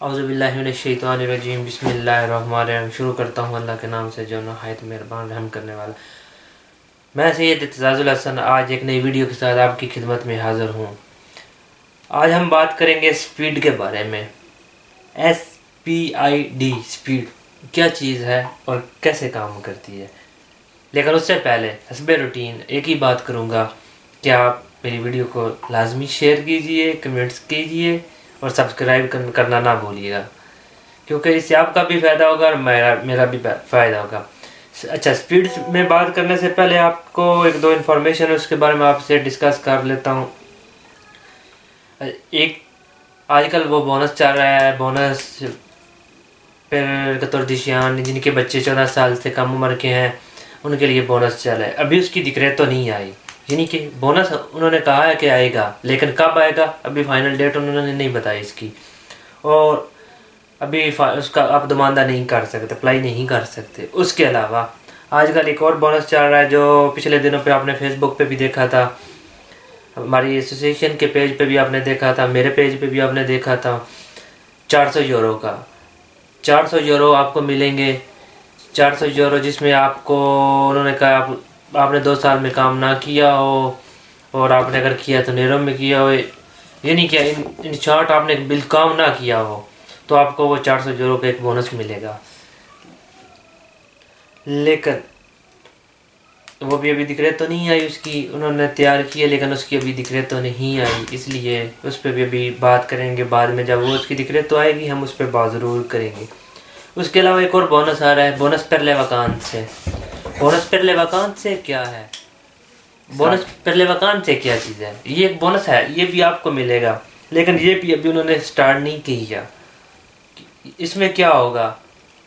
औज़ुबिल्लाहिमिनश्शैतानिर्रजीम बिस्मिल्लाहिर्रहमानिर्रहीम। शुरू करता हूँ अल्लाह के नाम से जो नहायत मेहरबान रहम करने वाला। मैं सैयद इत्तेज़ाज़ुल हसन आज एक नई वीडियो के साथ आपकी खिदमत में हाज़िर हूँ। आज हम बात करेंगे स्पीड के बारे में। SPID स्पीड क्या चीज़ है और कैसे काम करती है। लेकिन उससे पहले हस्बे रूटीन एक ही बात करूँगा कि आप मेरी वीडियो को लाजमी शेयर कीजिए, कमेंट्स कीजिए और सब्सक्राइब करना ना भूलिएगा, क्योंकि इससे आपका भी फ़ायदा होगा और मेरा भी फ़ायदा होगा। अच्छा, स्पीड में बात करने से पहले आपको एक दो इन्फॉर्मेशन है उसके बारे में आपसे डिस्कस कर लेता हूँ। एक आजकल वो बोनस चल रहा है, बोनस कतरदिशियान जिनके बच्चे 14 साल से कम उम्र के हैं उनके लिए बोनस चल रहा है। अभी उसकी डिक्लेयर तो नहीं आई, यानी कि बोनस उन्होंने कहा है कि आएगा, लेकिन कब आएगा अभी फाइनल डेट उन्होंने नहीं बताई इसकी। और अभी उसका आप दमानदा नहीं कर सकते, अप्लाई नहीं कर सकते। उसके अलावा आजकल एक और बोनस चल रहा है जो पिछले दिनों पे आपने फेसबुक पे भी देखा था, हमारी एसोसिएशन के पेज पे भी आपने देखा था, मेरे पेज पे भी आपने देखा था। 400 यूरो का 400 यूरो आपको मिलेंगे। 400 यूरो जिसमें आपको उन्होंने कहा आपने 2 साल में काम ना किया हो और आपने अगर किया तो नेरों में किया हो, यानी कि इन शॉर्ट आपने बिल काम ना किया हो तो आपको वो 400 यूरो का एक बोनस मिलेगा। लेकिन वो भी अभी डिक्लेयर तो नहीं आई, उसकी उन्होंने तैयार की है लेकिन उसकी अभी डिक्लेयर तो नहीं आई, इसलिए उस पर भी अभी बात करेंगे बाद में। जब वो उसकी डिक्लेयर तो आएगी हम उस पर बात ज़रूर करेंगे। उसके अलावा एक और बोनस आ रहा है, बोनस पर ले वकांत से। बोनस पर ले वकांत से क्या है, बोनस पर ले वकांत से क्या चीज़ है। ये एक बोनस है, ये भी आपको मिलेगा, लेकिन ये भी अभी उन्होंने स्टार्ट नहीं किया। इसमें क्या होगा,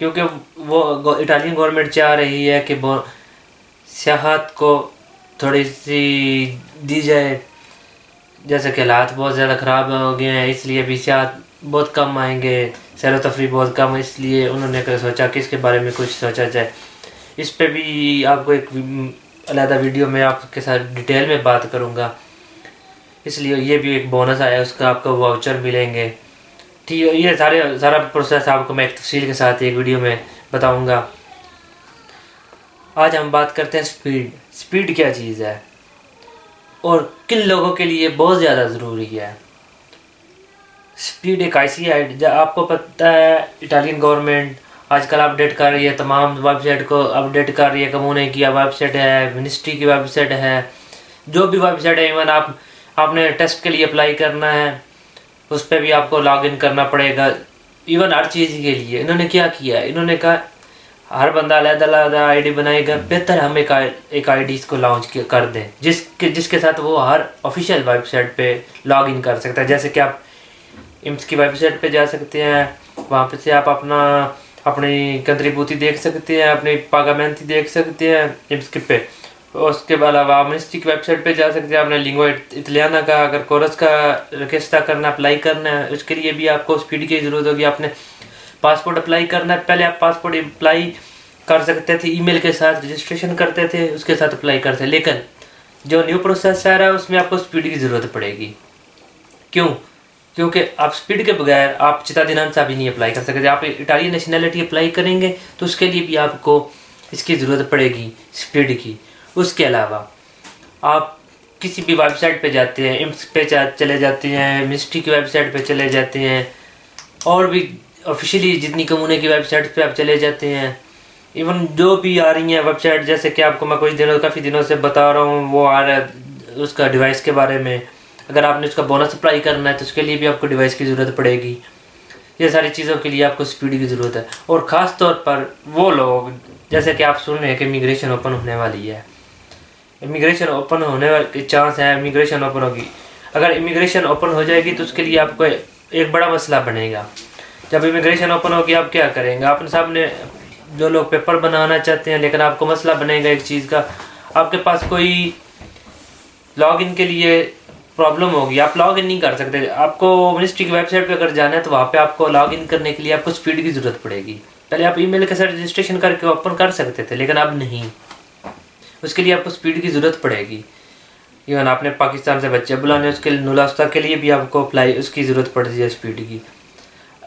क्योंकि वो इटालियन गवर्नमेंट चाह रही है कि सियाहत को थोड़ी सी दी जाए, जैसे कि हालात बहुत ज़्यादा ख़राब हो गए हैं, इसलिए अभी सियाहत बहुत कम आएंगे, सैर तफरी बहुत कम, इसलिए उन्होंने सोचा कि इसके बारे में कुछ सोचा जाए। इस पे भी आपको एक अलग वीडियो में आपके साथ डिटेल में बात करूँगा, इसलिए ये भी एक बोनस आया, उसका आपको वाउचर मिलेंगे। ठीक है, ये सारा प्रोसेस आपको मैं एक तफसील के साथ एक वीडियो में बताऊँगा। आज हम बात करते हैं स्पीड क्या चीज़ है और किन लोगों के लिए बहुत ज़्यादा ज़रूरी है। स्पीड एक ऐसी है, जब आपको पता है इटालियन गवर्नमेंट आजकल अपडेट कर रही है, तमाम वेबसाइट को अपडेट कर रही है। कमूने की वेबसाइट है, मिनिस्ट्री की वेबसाइट है, जो भी वेबसाइट है, इवन आपने टेस्ट के लिए अप्लाई करना है उस पर भी आपको लॉगिन करना पड़ेगा। इवन हर चीज़ के लिए इन्होंने क्या किया है, इन्होंने कहा हर बंदा अलग-अलग आईडी बनाएगा, बेहतर हम एक आईडी इसको लॉन्च कर दें जिसके साथ वो हर ऑफिशियल वेबसाइट पे लॉगिन कर सकता है। जैसे कि आप इम्स की वेबसाइट पे जा सकते हैं, वहाँ पे से आप अपनी कंट्रीब्यूटी देख सकते हैं, अपनी पागामेंटी देख सकते हैं इम्स के पे। उसके अलावा आप मिनिस्ट्री की वेबसाइट पे जा सकते हैं, आपने लिंगुआ इटालियाना का अगर कोर्स का रिक्वेस्ट करना अप्लाई करना है, उसके लिए भी आपको स्पीड की ज़रूरत होगी। आपने पासपोर्ट अप्लाई करना है, पहले आप पासपोर्ट अप्लाई कर सकते थे, ईमेल के साथ रजिस्ट्रेशन करते थे, उसके साथ अप्लाई करते, लेकिन जो न्यू प्रोसेस आ रहा है उसमें आपको स्पीड की ज़रूरत पड़ेगी। क्यों? क्योंकि आप स्पीड के बगैर आप चितादिनांसा भी नहीं अप्लाई कर सकते। आप इटालियन नेशनैलिटी अप्लाई करेंगे तो उसके लिए भी आपको इसकी ज़रूरत पड़ेगी स्पीड की। उसके अलावा आप किसी भी वेबसाइट पे जाते हैं, इम्स पे चले जाते हैं, मिनिस्ट्री की वेबसाइट पे चले जाते हैं, और भी ऑफिशियली जितनी कम्युने की वेबसाइट पे आप चले जाते हैं, इवन जो भी आ रही हैं वेबसाइट, जैसे कि आपको मैं काफ़ी दिनों से बता रहा हूँ, वो आ रहा है उसका डिवाइस के बारे में। अगर आपने उसका बोनस अप्लाई करना है तो उसके लिए भी आपको डिवाइस की ज़रूरत पड़ेगी। ये सारी चीज़ों के लिए आपको स्पीड की ज़रूरत है। और ख़ास तौर पर वो लोग, जैसे कि आप सुन रहे हैं कि इमिग्रेशन ओपन होने वाली है, इमिग्रेशन ओपन होने के चांस है, इमिग्रेशन ओपन होगी। अगर इमिग्रेशन ओपन हो जाएगी तो उसके लिए आपको एक बड़ा मसला बनेगा। जब इमिग्रेशन ओपन होगी आप क्या करेंगे, अपने सामने जो लोग पेपर बनाना चाहते हैं, लेकिन आपको मसला बनेगा एक चीज़ का, आपके पास कोई लॉगिन के लिए प्रॉब्लम होगी, आप लॉगिन नहीं कर सकते। आपको मिनिस्ट्री की वेबसाइट पे अगर जाना है तो वहाँ पे आपको लॉगिन करने के लिए आपको स्पीड की ज़रूरत पड़ेगी। पहले आप ईमेल के साथ रजिस्ट्रेशन करके ओपन कर सकते थे, लेकिन अब नहीं, उसके लिए आपको स्पीड की ज़रूरत पड़ेगी। इवन आपने पाकिस्तान से बच्चे बुलाने, उसके लिए नुलास्ता के लिए भी आपको अप्लाई उसकी ज़रूरत पड़ती है स्पीड की।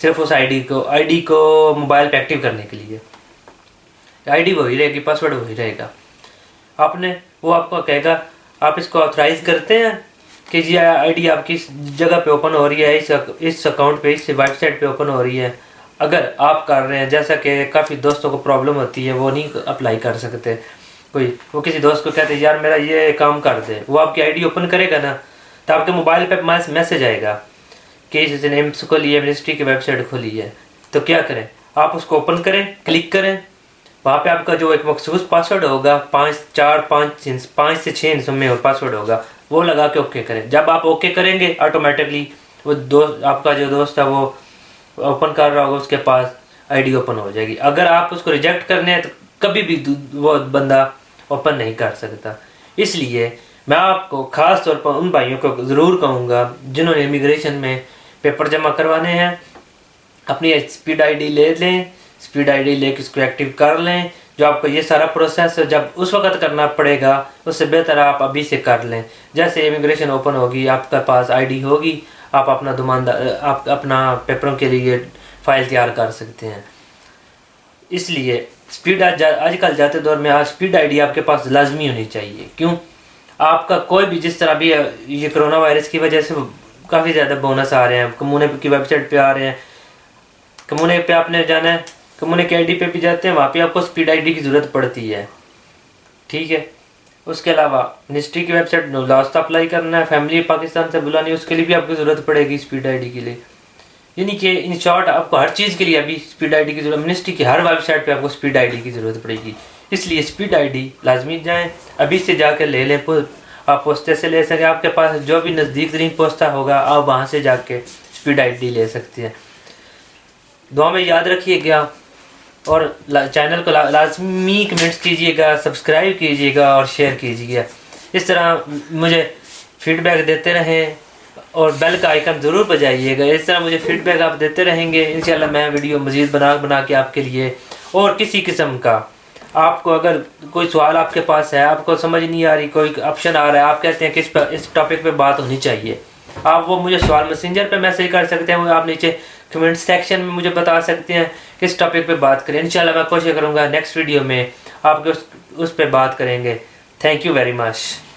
सिर्फ उस आईडी को मोबाइल पे एक्टिव करने के लिए। आईडी वही रहेगी, पासवर्ड वही रहेगा। वो आपको कहेगा आप इसको ऑथराइज करते हैं कि ये आईडी आपकी इस जगह पे ओपन हो रही है, इस अकाउंट पे, इस वेबसाइट पे ओपन हो रही है। अगर आप कर रहे हैं, जैसा कि काफ़ी दोस्तों को प्रॉब्लम होती है, वो नहीं अप्लाई कर सकते, वो किसी दोस्त को कहते हैं यार मेरा ये काम कर दे, वो आपकी आईडी ओपन करेगा ना तो आपके मोबाइल पे मैसेज आएगा कि इस एम्स खोली है, मिनिस्ट्री की वेबसाइट खोली है। तो क्या करें, आप उसको ओपन करें, क्लिक करें, वहाँ पे आपका जो एक मखसूस पासवर्ड होगा 5 से 6 हिस्सों में पासवर्ड होगा, वो लगा के ओके करें। जब आप ओके करेंगे ऑटोमेटिकली वो आपका जो दोस्त है वो ओपन कर रहा होगा, उसके पास आईडी ओपन हो जाएगी। अगर आप उसको रिजेक्ट करने हैं तो कभी भी वो बंदा ओपन नहीं कर सकता। इसलिए मैं आपको ख़ास तौर पर उन भाइयों को ज़रूर कहूँगा जिन्होंने इमिग्रेशन में पेपर जमा करवाने हैं, अपनी स्पीड आईडी ले लें, स्पीड आईडी लेके इसको एक्टिव कर लें। जो आपको ये सारा प्रोसेस जब उस वक्त करना पड़ेगा, उससे बेहतर आप अभी से कर लें। जैसे इमिग्रेशन ओपन होगी, आपके पास आईडी होगी, आप अपना पेपरों के लिए फ़ाइल तैयार कर सकते हैं। इसलिए आजकल जाते दौर में स्पीड आईडी आपके पास लाजमी होनी चाहिए। क्यों? आपका कोई भी, जिस तरह भी ये कोरोना वायरस की वजह से काफ़ी ज़्यादा बोनस आ रहे हैं, कम्यूने की वेबसाइट पे आ रहे हैं, कम्यूने पे आपने जाना है, कम्यूने की आईडी पे भी जाते हैं, वहाँ पे आपको स्पीड आईडी की ज़रूरत पड़ती है, ठीक है। उसके अलावा मिनिस्ट्री की वेबसाइट लास्ट अप्लाई करना है, फैमिली पाकिस्तान से बुलानी है, उसके लिए भी आपको ज़रूरत पड़ेगी स्पीड आईडी के लिए। यानी कि इन शॉर्ट आपको हर चीज़ के लिए अभी स्पीड आईडी की ज़रूरत, मिनिस्ट्री की हर वेबसाइट पे आपको स्पीड आईडी की ज़रूरत पड़ेगी। इसलिए स्पीड आईडी लाजमी जाएँ, अभी से जाकर ले लें। आप पोस्टे से ले सकें, आपके पास जो भी नज़दीक तरीन पोस्टा होगा आप वहाँ से जाके स्पीड आईडी ले सकते हैं। दुआ में याद रखिएगा और चैनल को लाजमी कमेंट्स कीजिएगा, सब्सक्राइब कीजिएगा और शेयर कीजिएगा। इस तरह मुझे फीडबैक देते रहें और बेल का आइकन ज़रूर बजाइएगा। इस तरह मुझे फीडबैक आप देते रहेंगे, इंशाल्लाह मैं वीडियो मज़ीद बना के आपके लिए। और किसी किस्म का आपको अगर कोई सवाल आपके पास है, आपको समझ नहीं आ रही, कोई ऑप्शन आ रहा है, आप कहते हैं कि इस टॉपिक पे बात होनी चाहिए, आप वो मुझे सवाल मैसेंजर पे मैसेज कर सकते हैं, वो आप नीचे कमेंट सेक्शन में मुझे बता सकते हैं किस टॉपिक पे बात करें। इंशाल्लाह मैं कोशिश करूँगा नेक्स्ट वीडियो में आपके उस पे बात करेंगे। Thank you very much.